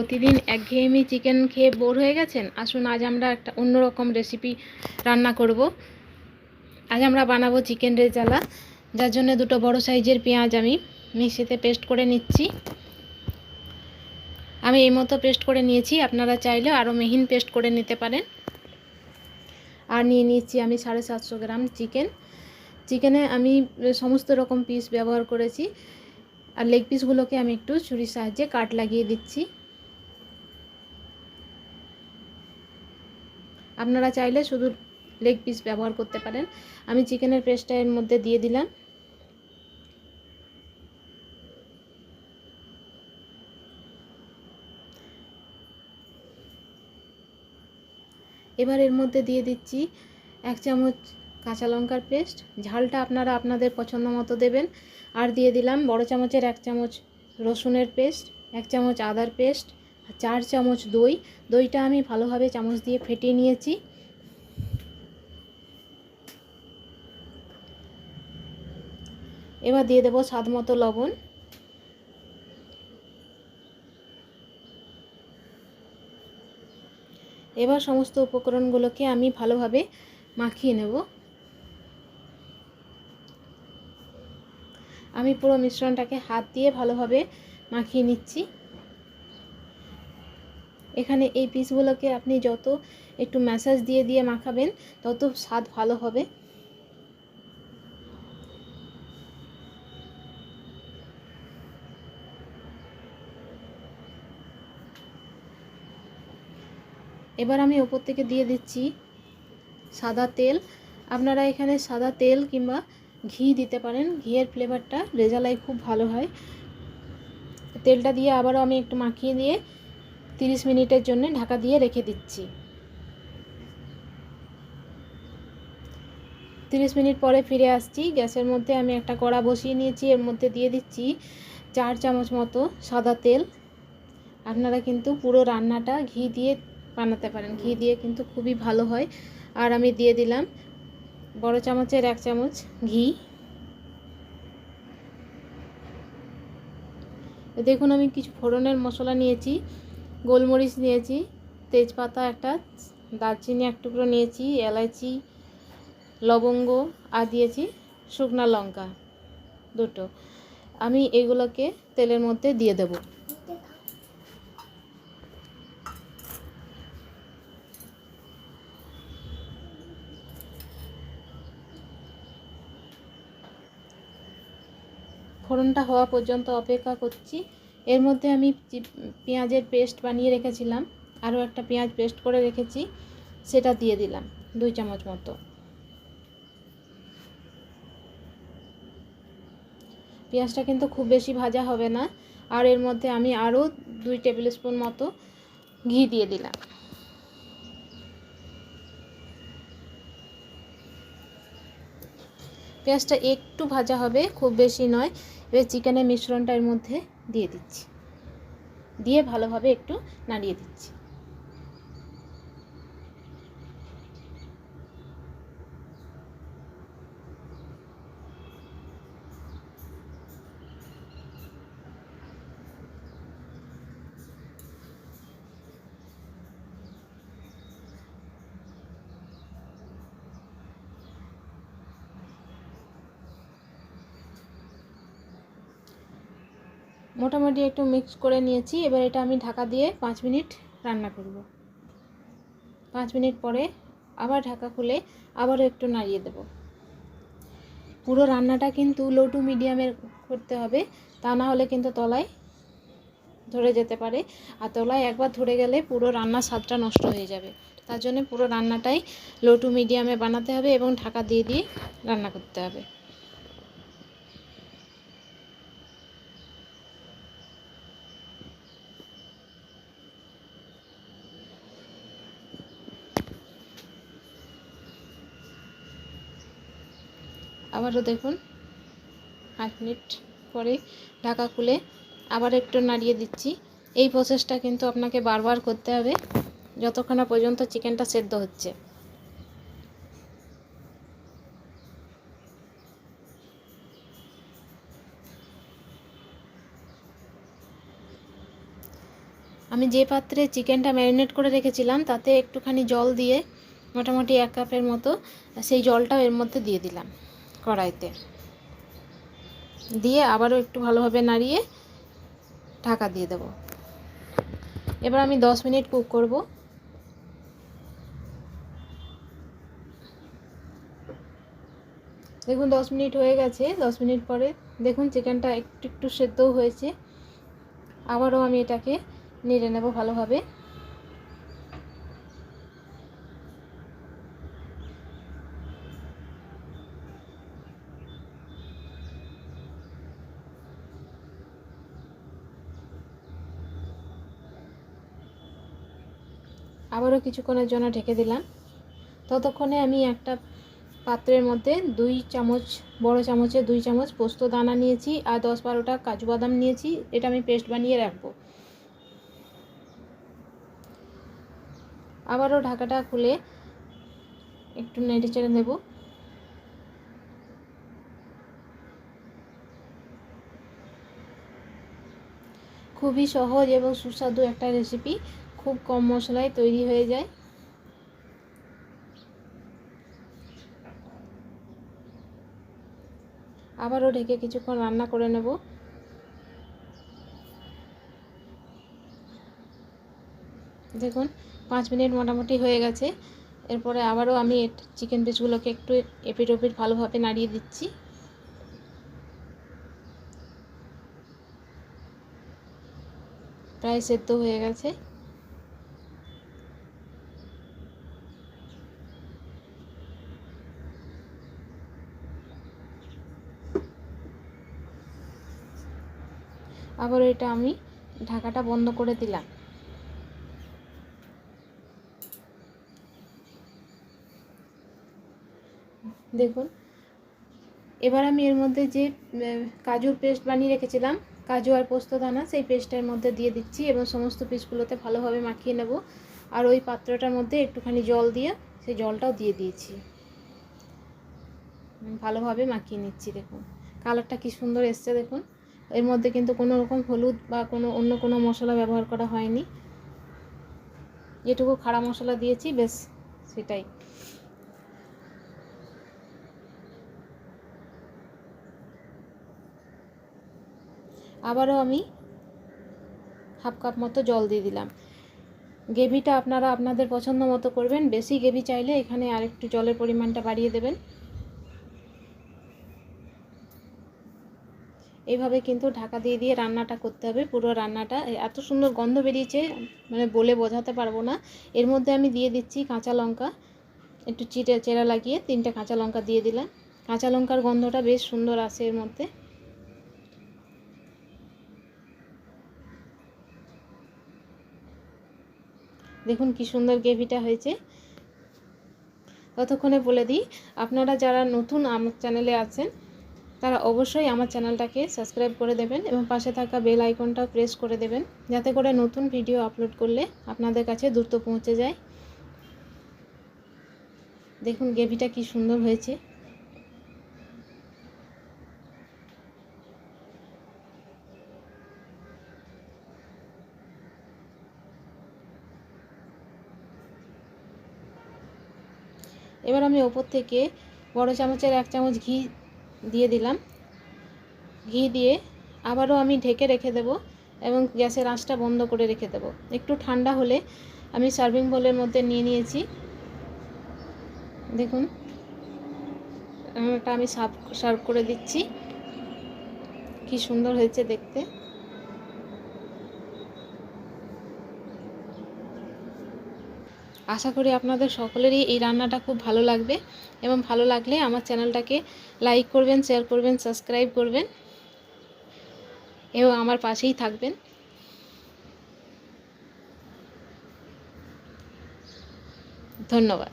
প্রতিদিন একঘেয়েমি চিকেন খেয়ে বোর হয়ে গেছেন? আসুন আজ আমরা একটা অন্যরকম রেসিপি রান্না করব। আজ আমরা বানাবো চিকেন রেজালা, যার জন্য দুটো বড় সাইজের পেঁয়াজ আমি মিক্সিতে পেস্ট করে নিচ্ছি। আমি এই মতো পেস্ট করে নিয়েছি, আপনারা চাইলে আরও মিহিন পেস্ট করে নিতে পারেন। আর নিয়ে নিচ্ছি আমি 750 গ্রাম চিকেনে আমি সমস্ত রকম পিস ব্যবহার করেছি। আর লেগ পিসগুলোকে আমি একটু ছুরির সাহায্যে কাট লাগিয়ে দিচ্ছি। আপনারা চাইলে শুধু লেগ পিস ব্যবহার করতে পারেন। আমি চিকেনের পেস্টটা এর মধ্যে দিয়ে দিলাম। এবার এর মধ্যে দিয়ে দিচ্ছি 1 চামচ কাঁচা লঙ্কার পেস্ট। ঝালটা আপনারা আপনাদের পছন্দ মতো দেবেন। আর দিয়ে দিলাম বড় চামচের 1 চামচ রসুনের পেস্ট, 1 চামচ আদার পেস্ট, 4 চামচ দইটা আমি ভালোভাবে চামচ দিয়ে ফেটিয়ে নিয়েছি। এবার দিয়ে দেব স্বাদ মতো লবণ। এবার সমস্ত উপকরণগুলোকে আমি ভালোভাবে মাখিয়ে নেব। আমি পুরো মিশ্রণটাকে হাত দিয়ে ভালোভাবে মাখিয়ে নিচ্ছি। এখানে এই পিসগুলোকে আপনি যত একটু ম্যাসাজ দিয়ে দিয়ে মাখাবেন, তত স্বাদ ভালো হবে। এবার আমি ওপর থেকে দিয়ে দিচ্ছি সাদা তেল। আপনারা এখানে সাদা তেল কিংবা ঘি দিতে পারেন, ঘিয়ের ফ্লেভারটা রেজালায় খুব ভালো হয়। তেলটা দিয়ে আবারও আমি একটু মাখিয়ে দিয়ে 30 মিনিটের জন্য ঢাকা দিয়ে রেখে দিচ্ছি। 30 মিনিট পরে ফিরে আসছি। গ্যাসের মধ্যে আমি একটা কড়া বসিয়ে নিয়েছি, এর মধ্যে দিয়ে দিচ্ছি 4 চামচ মতো সাদা তেল। আপনারা কিন্তু পুরো রান্নাটা ঘি দিয়ে বানাতে পারেন, ঘি দিয়ে কিন্তু খুবই ভালো হয়। আর আমি দিয়ে দিলাম বড় চামচের 1 চামচ ঘি। দেখুন আমি কিছু ফোড়নের মশলা নিয়েছি, গোলমরিচ নিয়েছি, তেজপাতা একটা, দারচিনি 1 টুকরো নিয়েছি, এলাচি, লবঙ্গ আর দিয়েছি শুকনো লঙ্কা 2টো। আমি এগুলোকে তেলের মধ্যে দিয়ে দেব। ফোড়নটা হওয়া পর্যন্ত অপেক্ষা করছি। এর মধ্যে আমি পেঁয়াজের পেস্ট বানিয়ে রেখেছিলাম, আরও একটা পেঁয়াজ পেস্ট করে রেখেছি, সেটা দিয়ে দিলাম 2 চামচ মতো। পেঁয়াজটা কিন্তু খুব বেশি ভাজা হবে না। আর এর মধ্যে আমি আরও 2 টেবিল স্পুন মতো ঘি দিয়ে দিলাম। পেঁয়াজটা একটু ভাজা হবে, খুব বেশি নয়। এবার চিকেনের মিশ্রণটা এর মধ্যে দিয়ে দিচ্ছি, দিয়ে ভালোভাবে একটু নাড়িয়ে দিচ্ছি। মোটামুটি একটু মিক্স করে নিয়েছি। এবার এটা আমি ঢাকা দিয়ে 5 মিনিট রান্না করব। 5 মিনিট পরে আবার ঢাকা খুলে আবারও একটু নাড়িয়ে দেব। পুরো রান্নাটা কিন্তু লো টু মিডিয়ামে করতে হবে, তা না হলে কিন্তু তলায় ধরে যেতে পারে। আর তলায় একবার ধরে গেলে পুরো রান্নার স্বাদটা নষ্ট হয়ে যাবে। তার জন্য পুরো রান্নাটাই লো টু মিডিয়ামে বানাতে হবে এবং ঢাকা দিয়ে দিয়ে রান্না করতে হবে। আবারও দেখুন 5 মিনিট পরে ঢাকা খুলে আবার একটু নাড়িয়ে দিচ্ছি। এই প্রসেসটা কিন্তু আপনাকে বারবার করতে হবে যতক্ষণ না পর্যন্ত চিকেনটা সেদ্ধ হচ্ছে। আমি যে পাত্রে চিকেনটা ম্যারিনেট করে রেখেছিলাম তাতে একটুখানি জল দিয়ে মোটামুটি 1 কাপের মতো সেই জলটাও এর মধ্যে দিয়ে দিলাম কড়াইতে, দিয়ে আবারও একটু ভালোভাবে নাড়িয়ে ঢাকা দিয়ে দেব। এবার আমি 10 মিনিট কুক করব। দেখুন 10 মিনিট হয়ে গেছে। 10 মিনিট পরে দেখুন চিকেনটা একটু একটু সেদ্ধও হয়েছে। আবারও আমি এটাকে নেড়ে নেব ভালোভাবে। আবারও কিছুক্ষণের জন্য ঢেকে দিলাম। ততক্ষণে আমি একটা পাত্রের মধ্যে 2 চামচ, বড় চামচে 2 চামচ পোস্ত দানা নিয়েছি আর 10-12টা কাজু বাদাম নিয়েছি। এটা আমি পেস্ট বানিয়ে রাখবো। আবারও ঢাকাটা খুলে একটু নেড়ে চেড়ে নেব। খুবই সহজ এবং সুস্বাদু একটা রেসিপি, খুব কম মশলায় তৈরি হয়ে যায়। আবারও ঢেকে কিছুক্ষণ রান্না করে নেব। দেখুন 5 মিনিট মোটামুটি হয়ে গেছে। এরপরে আবারও আমি চিকেন পিসগুলোকে একটু এপিট ওপিট ভালোভাবে নাড়িয়ে দিচ্ছি। প্রায় সেদ্ধ হয়ে গেছে। আবার এটা আমি ঢাকাটা বন্ধ করে দিলাম। দেখুন এবার আমি এর মধ্যে যে কাজুর পেস্ট বানিয়ে রেখেছিলাম, কাজু আর পোস্ত দানা, সেই পেস্টের মধ্যে দিয়ে দিচ্ছি এবং সমস্ত পিসগুলোতে ভালোভাবে মাখিয়ে নেব। আর ওই পাত্রটার মধ্যে একটুখানি জল দিয়ে সেই জলটাও দিয়ে দিয়েছি, ভালোভাবে মাখিয়ে নিচ্ছি। দেখুন কালারটা কি সুন্দর এসছে। দেখুন এর মধ্যে কিন্তু কোনো রকম হলুদ বা অন্য কোনো মশলা ব্যবহার করা হয়নি। যেটুকু খাড়া মশলা দিয়েছি বেশ সেটাই। আবারও আমি 1/2 কাপ মতো জল দিয়ে দিলাম। গ্রেভিটা আপনারা আপনাদের পছন্দ মতো করবেন। বেশি গ্রেভি চাইলে এখানে আরেকটু জলের পরিমাণটা বাড়িয়ে দেবেন। এইভাবে কিন্তু ঢাকা দিয়ে দিয়ে রান্নাটা করতে হবে। পুরো রান্নাটা এত সুন্দর গন্ধ বেরিয়েছে, মানে বলে বোঝাতে পারবো না। এর মধ্যে আমি দিয়ে দিচ্ছি কাঁচা লঙ্কা, একটু চেরা লাগিয়ে 3টে কাঁচা লঙ্কা দিয়ে দিলাম। কাঁচা লঙ্কার গন্ধটা বেশ সুন্দর আসে এর মধ্যে। দেখুন কি সুন্দর গ্রেভিটা হয়েছে। ততক্ষণে বলে দিই, আপনারা যারা নতুন আমার চ্যানেলে আছেন তারা অবশ্যই আমার চ্যানেলটাকে সাবস্ক্রাইব করে দেবেন এবং পাশে থাকা বেল আইকনটাও প্রেস করে দেবেন, যাতে করে নতুন ভিডিও আপলোড করলে আপনাদের কাছে দ্রুত পৌঁছে যায়। দেখুন গ্রেভিটা কি সুন্দর হয়েছে। এবার আমি ওপর থেকে বড় চামচের 1 চামচ ঘি দিয়ে দিলাম। ঘি দিয়ে আবারও আমি ঢেকে রেখে দেব এবং গ্যাসের আঁচটা বন্ধ করে রেখে দেব। একটু ঠান্ডা হলে আমি সার্ভিং বোলের মধ্যে নিয়ে নিয়েছি। দেখুন এটা আমি সার্ভ করে দিচ্ছি। কি সুন্দর হয়েছে দেখতে। আশা করি আপনাদের সকলেরই এই রান্নাটা খুব ভালো লাগবে এবং ভালো লাগলে আমার চ্যানেলটাকে লাইক করবেন, শেয়ার করবেন, সাবস্ক্রাইব করবেন এবং আমার পাশেই থাকবেন। ধন্যবাদ।